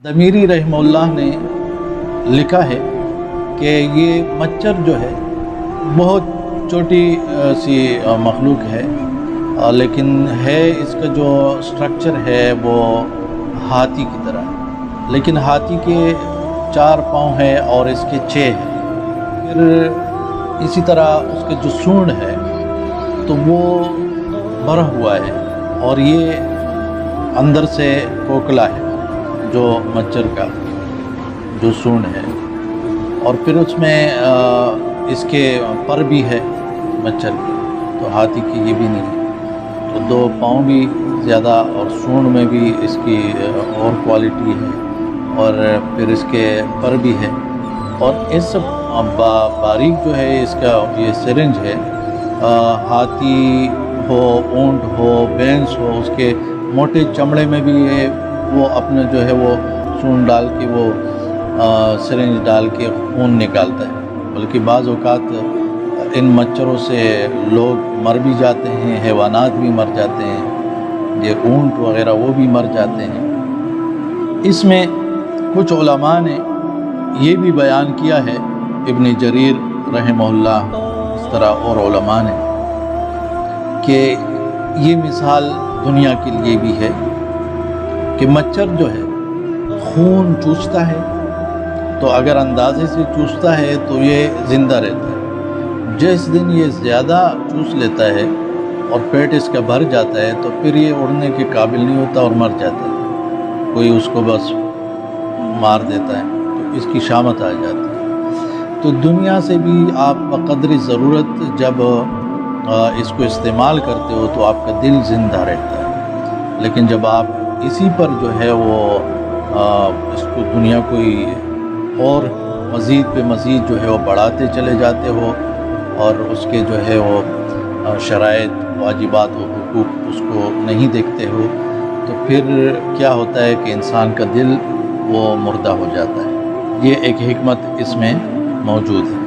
दमीरी रहमहुल्लाह ने लिखा है कि ये मच्छर जो है बहुत छोटी सी मखलूक है, लेकिन है इसका जो स्ट्रक्चर है वो हाथी की तरह है, लेकिन हाथी के 4 पाँव है और इसके 6 है। फिर इसी तरह उसके जो सूंड है तो वो भरा हुआ है और ये अंदर से खोखला है जो मच्छर का जो सूंड है, और फिर उसमें इसके पर भी है मच्छर के, तो हाथी की ये भी नहीं है। तो 2 पाँव भी ज़्यादा और सूंड में भी इसकी और क्वालिटी है, और फिर इसके पर भी है। और इस बारीक जो है इसका ये सिरिंज है, हाथी हो, ऊंट हो, भैंस हो, उसके मोटे चमड़े में भी ये वो अपने जो है वो सूंड डाल के वो सिरिंज डाल के खून निकालता है। बल्कि बाज़ औक़ात इन मच्छरों से लोग मर भी जाते हैं, हैवानात भी मर जाते हैं, ये ऊंट वग़ैरह वो भी मर जाते हैं। इसमें कुछ उलमा ने ये भी बयान किया है, इब्न जरीर रहमहुल्लाह, इस तरह और उलमा ने, कि ये मिसाल दुनिया के लिए भी है कि मच्छर जो है खून चूसता है, तो अगर अंदाजे से चूसता है तो ये ज़िंदा रहता है। जिस दिन ये ज़्यादा चूस लेता है और पेट इसका भर जाता है तो फिर ये उड़ने के काबिल नहीं होता और मर जाता है, कोई उसको बस मार देता है, तो इसकी शामत आ जाती है। तो दुनिया से भी आप बक़द्र ज़रूरत जब इसको इस्तेमाल करते हो तो आपका दिल ज़िंदा रहता है, लेकिन जब आप इसी पर जो है वो इसको दुनिया कोई और मज़ीद पे मज़ीद जो है वो बढ़ाते चले जाते हो और उसके जो है वो शराइत, वाजिबात व हुकूक उसको नहीं देखते हो, तो फिर क्या होता है कि इंसान का दिल वो मुर्दा हो जाता है। ये एक हिकमत इसमें मौजूद है।